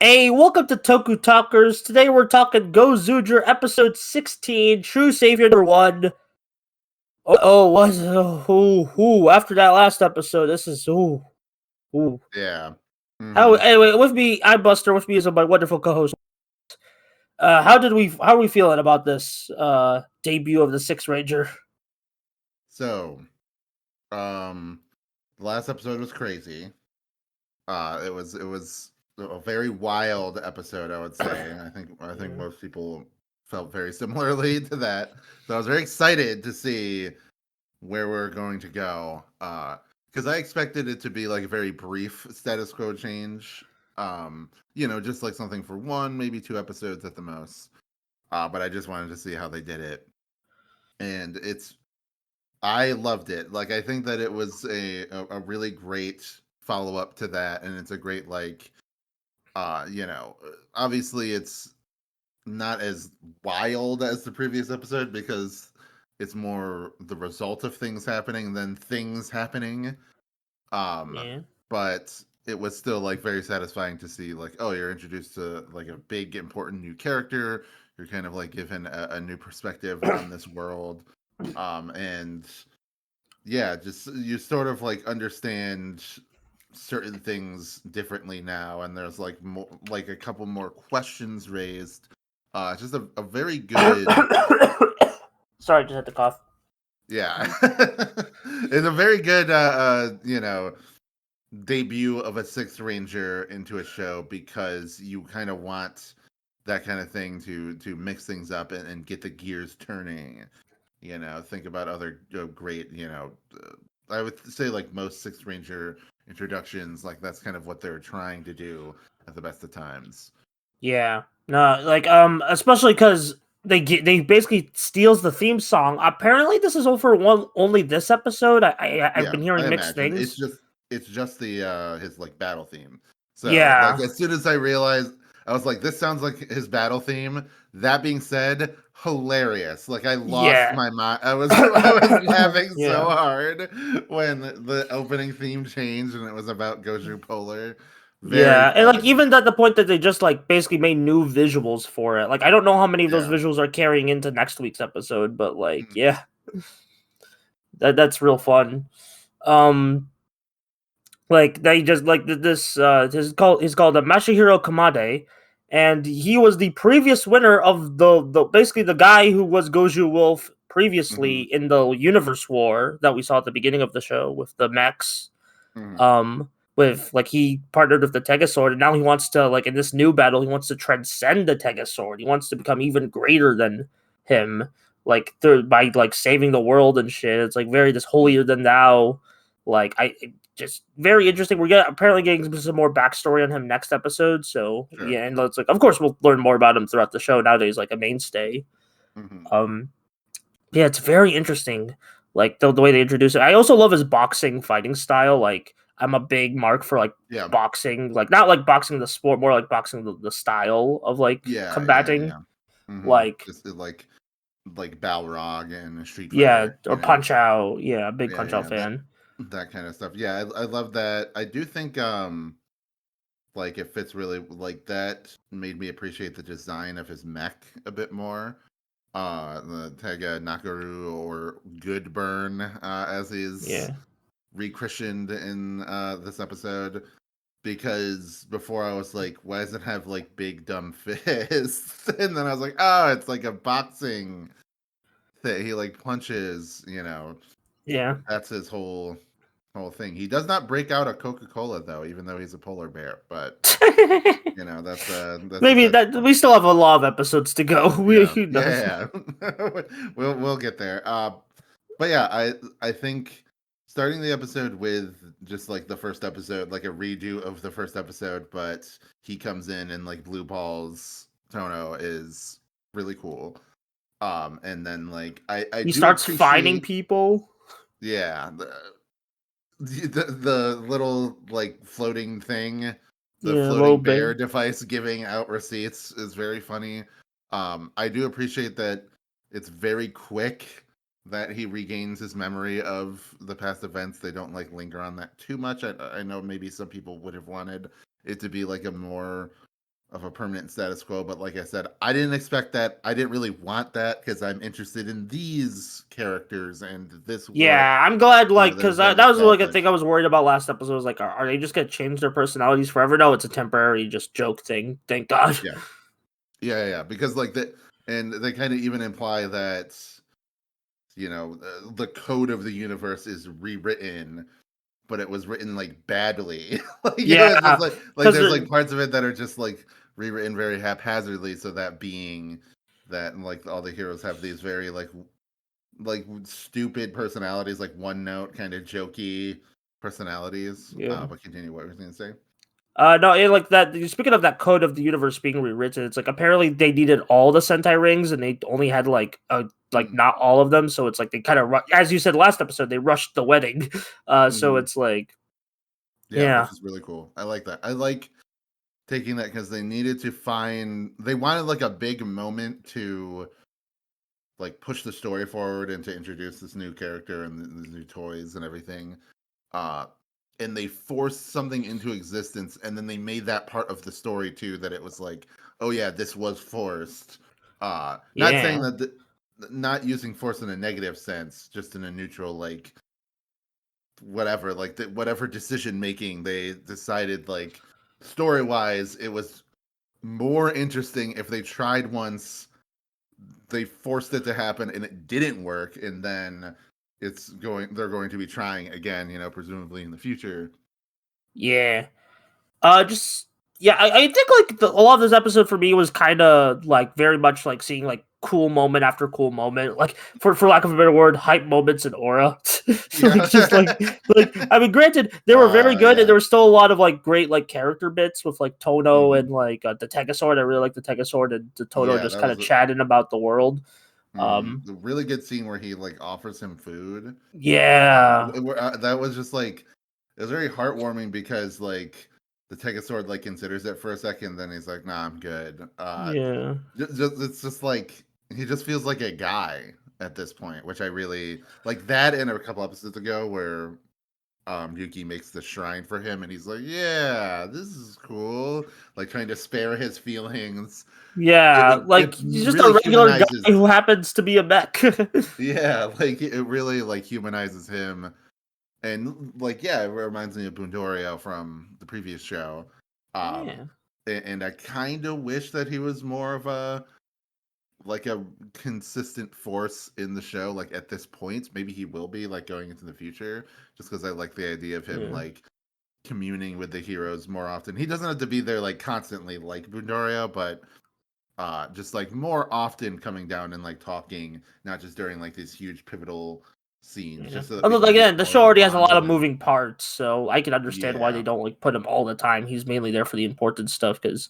Hey, welcome to TokuTalkers. Today we're talking GoZyuger episode 16, True Savior number 1. After that last episode, this is, ooh. Yeah. Anyway, with me, I'm Buster, with me is my wonderful co-host. How are we feeling about this, debut of the Sixth Ranger? So, the last episode was crazy. It was a very wild episode, I would say. I think most people felt very similarly to that. So I was very excited to see where we're going to go. Because I expected it to be like a very brief status quo change. Just like something for one, maybe two episodes at the most. But I just wanted to see how they did it. And I loved it. Like I think that it was a really great follow up to that, and it's a great obviously it's not as wild as the previous episode because it's more the result of things happening than things happening. Um, Yeah. but it was still like very satisfying to see like, oh, you're introduced to like a big important new character. You're kind of like given a new perspective on this world. And yeah, just you sort of like understand certain things differently now, and there's like more, like a couple more questions raised. Just a very good, Sorry, just had to cough. yeah, it's a very good, debut of a Sixth Ranger into a show because you kind of want that kind of thing to mix things up and get the gears turning. Think about other great, I would say like most Sixth Ranger introductions, like that's kind of what they're trying to do at the best of times. Yeah, no, like especially because they basically steals the theme song. Apparently, this is over only this episode. I've Yeah, been I hearing mixed imagine things. it's just the his like battle theme. So like Yeah, as soon as I realized, I was like, this sounds like his battle theme. That being said, hilarious. Like I lost yeah, my mind. I was laughing so yeah, hard when the opening theme changed and it was about Goju Polar. Very yeah, and like fun. even at the point that they just like basically made new visuals for it. Like I don't know how many of those Yeah. visuals are carrying into next week's episode, but like Mhm. yeah, that's real fun. Um, like they just like he's called Masahiro Kamade, and he was the previous winner of the basically the guy who was Goju Wolf previously Mhm. in the universe war that we saw at the beginning of the show with the mechs. Mhm. With like he partnered with the Tegasword, and now he wants to like in this new battle he wants to transcend the Tegasword. He wants to become even greater than him, like by like saving the world and shit. It's like very this holier than thou. Like just very interesting. We're apparently getting some more backstory on him next episode. So Sure. yeah, and it's like of course we'll learn more about him throughout the show. Nowadays, like a mainstay. Mhm. Um, yeah, it's very interesting. Like the way they introduce it. I also love his boxing fighting style. Like I'm a big mark for like Yeah. boxing, like not like boxing the sport, more like boxing the style of like Yeah. Yeah. combating. Yeah. Mhm. Like Just like Balrog and Street yeah, Fighter. or Punch Out. Yeah, big Yeah, Punch Out yeah, fan. that kind of stuff. Yeah, I love that. I do think like it fits really like that made me appreciate the design of his mech a bit more. The Tega Nakaru or Good Burn, as he's Yeah. rechristened in this episode. Because before I was like, why does it have like big dumb fists? And then I was like, oh, it's like a boxing that he like punches, Yeah. That's his whole thing. He does not break out a Coca-Cola though, even though he's a polar bear. But that's Maybe besides that the point. we still have a lot of episodes to go. We Yeah, who knows? yeah, yeah. We'll get there. But yeah, I think starting the episode with just like the first episode, like a redo of the first episode, but he comes in and like blue balls Tono is really cool. And then like I He do starts fighting appreciate, people. yeah, the little like floating thing, the Yeah, a little floating bit. bear device giving out receipts is very funny. I do appreciate that it's very quick that he regains his memory of the past events. They don't like linger on that too much. I know maybe some people would have wanted it to be like a more of a permanent status quo. But like I said, I didn't expect that. I didn't really want that because I'm interested in these characters and this world. Yeah, I'm glad, like, because There's that, like that was like a thing I established. was worried about last episode. Was like, are they just gonna change their personalities forever? No, it's a temporary just joke thing. Thank God. Yeah, yeah. Because like that, and they kind of even imply that the code of the universe is rewritten, but it was written like badly. It's just Yeah, like because there's like parts of it that are just like rewritten very haphazardly. So that being that, and like all the heroes have these very like stupid personalities, like one note kind of jokey personalities. yeah. But continue what you were going to say. No, like that. Speaking of that code of the universe being rewritten, it's like apparently they needed all the Sentai rings, and they only had like Mm, not all of them. So it's like they kind of, as you said last episode, they rushed the wedding. So mm-hmm. it's like, Yeah, yeah, which is really cool. I like that. I like taking that because they wanted like a big moment to like push the story forward and to introduce this new character and these new toys and everything. Uh, and they forced something into existence, and then they made that part of the story too. That it was like, oh yeah, this was forced. Not saying yeah, not using force in a negative sense, just in a neutral like whatever, like whatever decision making they decided like story wise, it was more interesting if they tried once, they forced it to happen and it didn't work, and then they're going to be trying again, presumably in the future. yeah. Just yeah, I think like a lot of this episode for me was kind of like very much like seeing like cool moment after cool moment, like for lack of a better word, hype moments and aura. Yeah. Like just like I mean, granted they were very good, and Yeah. there was still a lot of like great like character bits with like Tono Hmm. and like the Tegasword. I really like the Tegasword and the Toto Yeah, just that kind was of chatting about the world. the really good scene where he like offers him food. Yeah, That was just like, it was very heartwarming because like the Tegasword like considers it for a second, then he's like, nah, I'm good. yeah, It's just like he just feels like a guy at this point, which I really like that. And a couple episodes ago where Yuki makes the shrine for him, and he's like, yeah, this is cool, like trying to spare his feelings. yeah. It Like he's just really a regular guy humanizes. who happens to be a mech. Yeah, like it really like humanizes him. And like, yeah, it reminds me of Bundorio from the previous show. Um, Yeah, and I kind of wish that he was more of a like a consistent force in the show. Like at this point, maybe he will be like going into the future, just because I like the idea of him yeah. like communing with the heroes more often. He doesn't have to be there like constantly like Bundorio, but just like more often coming down and like talking, not just during like these huge pivotal scenes, Yeah. just so that we Although can get again, the more show of a already has a bond lot with of him. moving parts, so I can understand why they Yeah, don't like put him all the time. He's mainly there for the important stuff because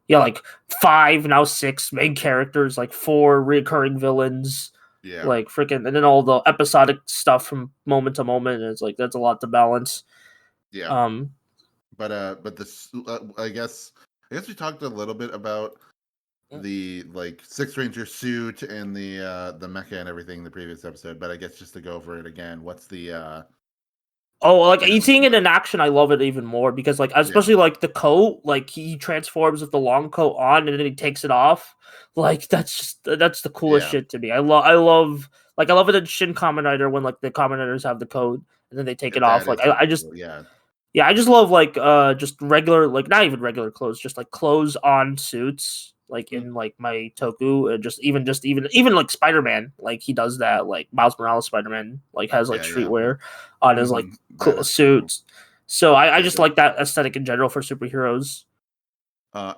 yeah, like five now six main characters, like four recurring villains, yeah, like freaking, and then all the episodic stuff from moment to moment. And it's like that's a lot to balance. yeah. Um, But this, I guess we talked a little bit about the like Six Ranger suit and the mecha and everything in the previous episode. But I guess just to go over it again, what's the Oh, like you know seeing it in action, I love it even more because, like, yeah, especially like the coat, like he transforms with the long coat on and then he takes it off. Like that's the coolest yeah, shit to me. I love it in Shin Kamen Rider when like the Kamen Riders have the coat and then they take it off. that Like is I super just cool. Yeah, yeah, I just love like just regular, like not even regular clothes, just like clothes on suits, like mm, in like my Toku, and just even like Spider Man, like he does that, like Miles Morales Spider Man, like has like yeah. streetwear on his like That is super cool. suits. So I Yeah, just like that aesthetic in general for superheroes.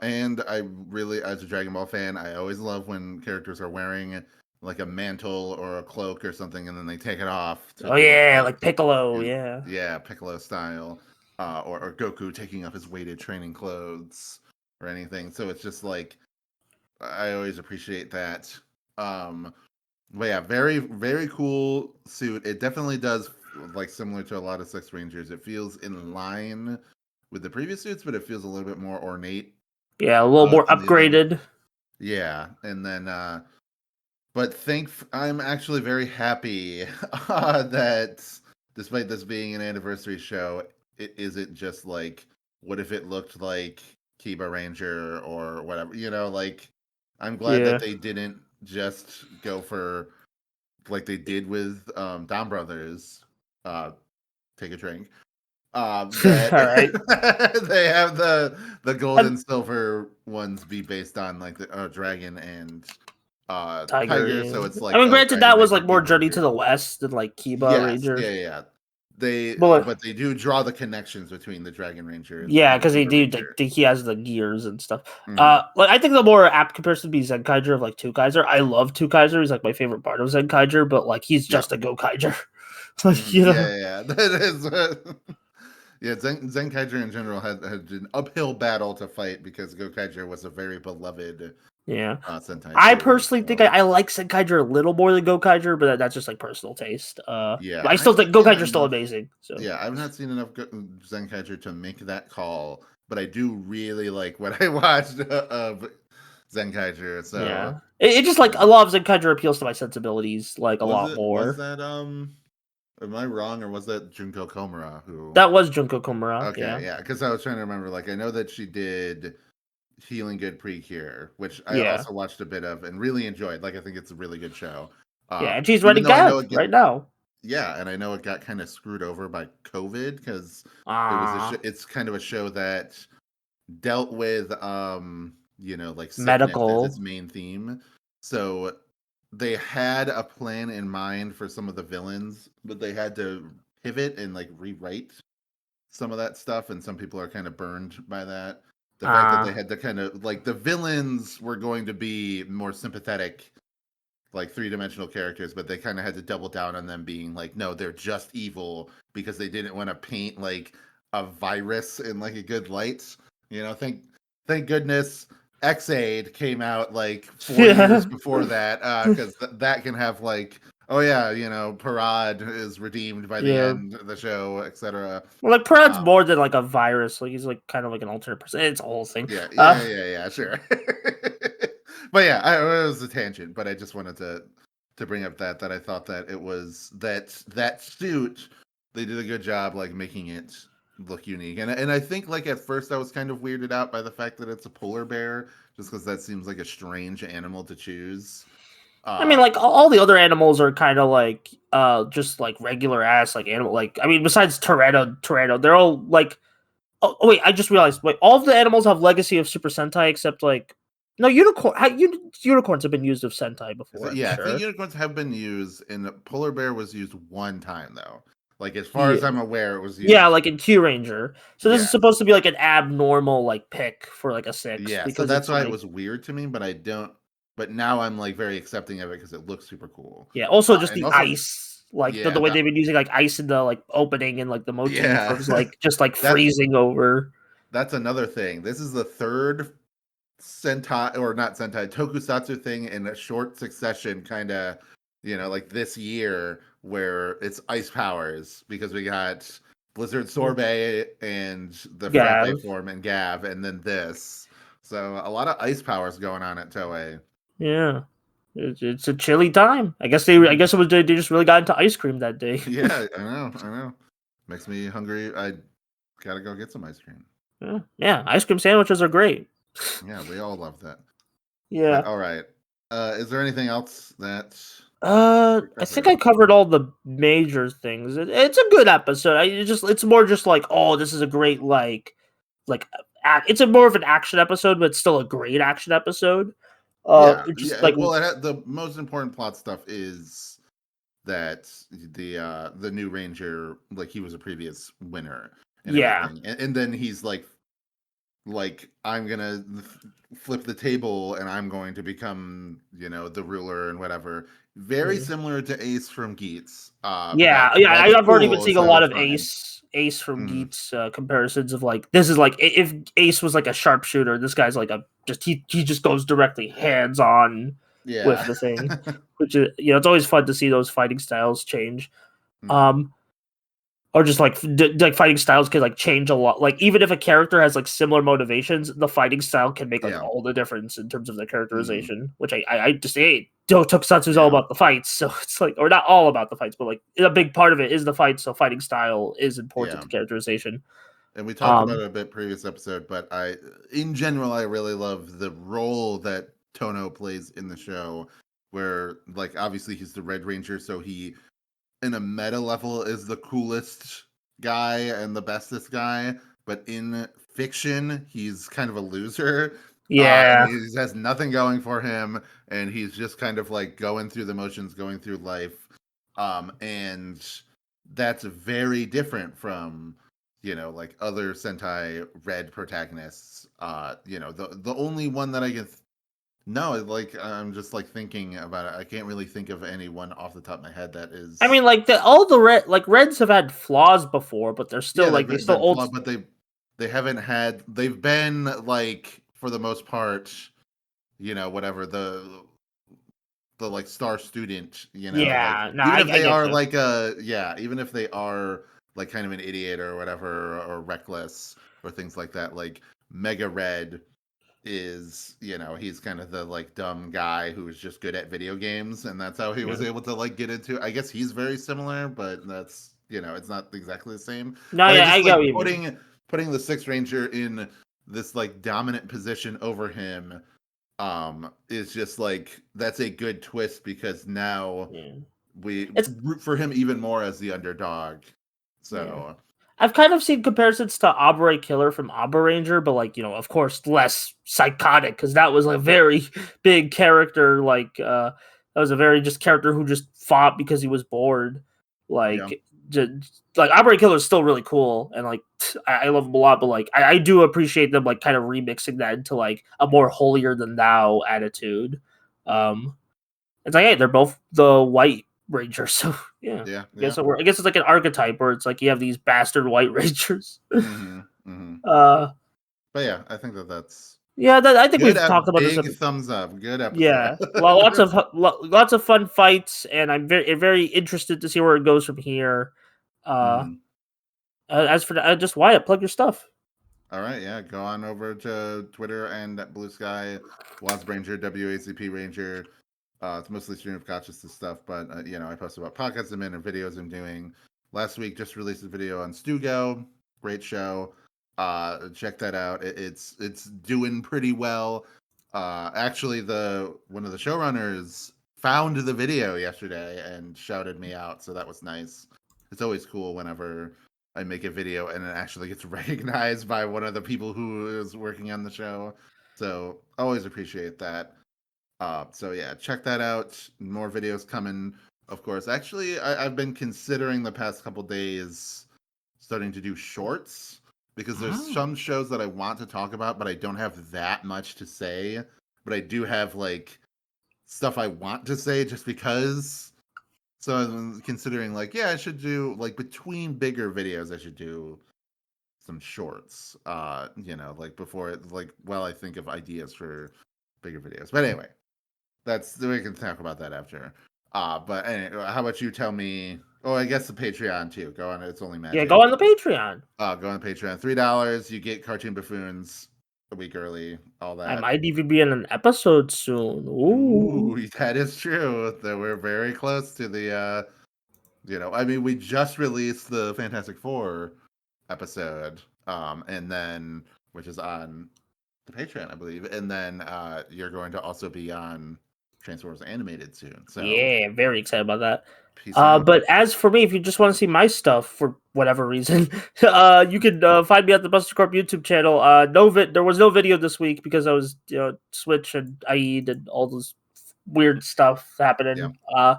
and I really, as a Dragon Ball fan, I always love when characters are wearing like a mantle or a cloak or something, and then they take it off to Oh do a yeah, fight. like Piccolo, And yeah. yeah, Piccolo style, or Goku taking off his weighted training clothes or anything. So it's just like I always appreciate that. Um, but yeah, very very cool suit. It definitely does like similar to a lot of Six Rangers. It feels in line with the previous suits, but it feels a little bit more ornate Yeah, a little more than the other. upgraded. Yeah, and then but I'm actually very happy that despite this being an anniversary show, it isn't just like what if it looked like Kiba Ranger or whatever. Like I'm glad Yeah. that they didn't just go for like they did with Dom Brothers. Take a drink. That All right. they have the gold And and silver ones be based on like the dragon and Tiger. tiger. So Yeah. it's I like mean, granted, Dragon that was Ranger, like more Kiba Journey to Ranger. the West than like Kiba Yes, Ranger. yeah. But But they do draw the connections between the Dragon Ranger yeah, and the because he Kiba do Ranger. he has the gears and stuff. Hmm. Like I think the more apt comparison would be Zenkaiger of like Kaiser. I love Kaiser. He's like my favorite part of Zenkaiger, but like he's Yep. just a Kaiser. Like Mhm. Yeah. That is. Yeah, Zen Kaiser in general had an uphill battle to fight because Gokaiger was a very beloved yeah. Sentai I too. personally think So I like Zenkaiger a little more than Gokaiger, but that's just like personal taste. yeah, But I I still haven't think seen Gokaiger's still enough. amazing. So Yeah, I've not seen enough Zen Kaiser to make that call, but I do really like what I watched of Zen Kaiser. So yeah, it just like a lot of Zenkaiger appeals to my sensibilities like a lot was more. that am I wrong or was that Junko Komura who? That was Junko Komura. Okay, Yeah, yeah, because I was trying to remember. Like I know that she did Healing Good Precure, which I yeah, also watched a bit of and really enjoyed. Like I think it's a really good show. yeah. And she's Even writing though I know Gav it get right now. yeah, and I know it got kind of screwed over by COVID because it was Ah, it's kind of a show that dealt with like sickness as its medical. main theme. So they had a plan in mind for some of the villains, but they had to pivot and like rewrite some of that stuff, and some people are kind of burned by that. The fact that they Ah, had to kind of like the villains were going to be more sympathetic, like three-dimensional characters, but they kind of had to double down on them being like, no, they're just evil because they didn't want to paint like a virus in like a good light. Thank goodness X-Aid came out like 4 years yeah, before that, because that can have like, oh yeah, Parad is redeemed by the yeah. end of the show, etc. Well, like Prad's Um, more than like a virus. Like he's like kind of like an alternate person. It's a whole thing. yeah, sure. But yeah, it was a tangent, but I just wanted to bring up that I thought that it was that suit. They did a good job like making it look unique, and I think like at first I was kind of weirded out by the fact that it's a polar bear, just because that seems like a strange animal to choose. I mean, like all the other animals are kind of like just like regular ass like animal. Like I mean, besides Toretto, they're all like. Oh wait, I just realized. Wait, all of the animals have legacy of Super Sentai except like no unicorn. Unicorns have been used of Sentai before. I'm Yeah, I think sure. unicorns have been used, and polar bear was used one time though. Like as far as Yeah, I'm aware, it was yeah, used. like in Q Ranger. So this is Yeah, supposed to be like an abnormal like pick for like a 6 yeah. So because that's it's why it like was weird to me, but I don't. But now I'm like very accepting of it because it looks super cool. yeah. Also, just And the also, ice, like the yeah, way they've been using like ice in the like opening and like the motif yeah. of like just like that freezing over. that's another thing. This is the third Sentai or not Sentai Tokusatsu thing in a short succession, kind of, like this year where it's ice powers because we got Blizzard Sorbet and the Frappe Gav. form and Gav, and then this. So a lot of ice powers going on at Toei. Yeah. It's a chilly time. I guess I Mhm. guess it was they just really got into ice cream that day. Yeah, I know. Makes me hungry. I gotta go get some ice cream. Yeah, ice cream sandwiches are great. Yeah, we all love that. But Yeah. all right. Is there anything else that we I think I covered? covered all the major things. It's a good episode. It's more just like, oh, this is a great like it's a more of an action episode, but it's still a great action episode. Yeah, It's just yeah. like Well, the most important plot stuff is that the new ranger, like he was a previous winner and yeah, everything, and then he's like I'm gonna flip the table and I'm going to become the ruler and whatever. Very mm, similar to Ace from Geats. yeah, But yeah. that's I've already been cool seeing a instead lot of of fun. Ace from Mm, Geats comparisons of like this is like if Ace was like a sharpshooter, this guy's like a just he just goes directly hands on with yeah. the thing, which is it's always fun to see those fighting styles change. Mhm. Um, or just like like fighting styles can like change a lot. Like even if a character has like similar motivations, the fighting style can make like Yeah. all the difference in terms of their Mm, characterization. Which I just say Tokusatsu is all yeah. about the fights, so it's like or not all about the fights, but like a big part of it is the fights. So fighting style is important Yeah. to characterization. And we talked about it a bit previous episode, but in general, I really love the role that Tono plays in the show, where like obviously he's the Red Ranger, so he in a meta level is the coolest guy and the bestest guy, but in fiction he's kind of a loser. And he has nothing going for him, and he's just kind of like going through the motions, going through life. And that's very different from like other Sentai Red protagonists. The only one that I can no, like I'm just like thinking about it. I can't really think of anyone off the top of my head that is. I mean, like all the Reds have had flaws before, but they're still they're still old. Flawed, but they haven't had. They've been like for the most part, whatever the like star student. Yeah, like, even if they are like even if they are like kind of an idiot or whatever or reckless or things like that, like Mega Red is he's kind of the like dumb guy who's just good at video games, and that's how he was able to like get into. I guess he's very similar, but that's it's not exactly the same. No, but yeah, I like, get putting the Sixth Ranger in this like dominant position over him is just like that's a good twist, because now we root for him even more as the underdog. So I've kind of seen comparisons to Aberray Killer from Abaranger, but like of course less psychotic, because that was a very big character. Like that was a very just character who just fought because he was bored. Like like Aberray Killer is still really cool, and like I love him a lot. But like I do appreciate them like kind of remixing that into like a more holier than thou attitude. It's like, hey, they're both the white Ranger, so yeah. I guess it's like an archetype where it's like you have these bastard white Rangers. But yeah, I think that's I think we've talked about this. Big thumbs up. Good episode. Yeah, well, lots of fun fights, and I'm very interested to see where it goes from here. As for just Wyatt, plug your stuff. All right, yeah, go on over to Twitter and Bluesky, Wasp Ranger, WACP Ranger. It's mostly stream of consciousness stuff, but I post about podcasts I'm in and videos I'm doing. Last week, just released a video on Stugo. Great show. Check that out. It's doing pretty well. Actually, one of the showrunners found the video yesterday and shouted me out, so that was nice. It's always cool whenever I make a video and it actually gets recognized by one of the people who is working on the show. So always appreciate that. So yeah, check that out. More videos coming, of course. Actually, I've been considering the past couple days starting to do shorts, because there's some shows that I want to talk about, but I don't have that much to say. But I do have like stuff I want to say just because. So I'm considering like, I should do like between bigger videos, I should do some shorts. Like before I think of ideas for bigger videos. But anyway, we can talk about that after. But anyway, how about you tell me? Oh, I guess the Patreon too. Go on. It's only magic. Yeah, go on the Patreon. Go on the Patreon. $3. You get Cartoon Buffoons a week early. All that. I might even be in an episode soon. Ooh, that is true. That we're very close to the. I mean, we just released the Fantastic Four episode, and then which is on the Patreon, I believe, and then you're going to also be on Transformers Animated soon. So yeah, very excited about that. But as for me, if you just want to see my stuff for whatever reason, you can find me at the Buster Corp YouTube channel. There was no video this week because I was Switch and IE'd and all this weird stuff happening. Yeah.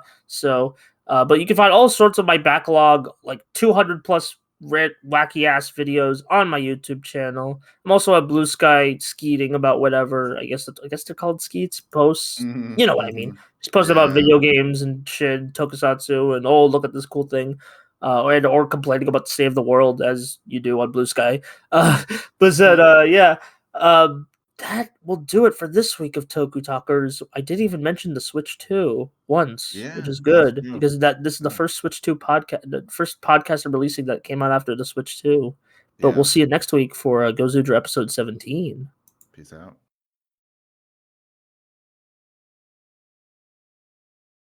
But you can find all sorts of my backlog, like 200 plus wacky ass videos on my YouTube channel. I'm also at Bluesky skeeting about whatever. I guess they're called skeets posts. You know what I mean? Just posting about video games and shit, tokusatsu, and look at this cool thing. Or complaining about the state of the world as you do on Bluesky. That will do it for this week of TokuTalkers. I didn't even mention the Switch 2 once, which is good because this is the first Switch 2 podcast, the first podcast I'm releasing that came out after the Switch 2. But we'll see you next week for GoZyuger episode 17. Peace out.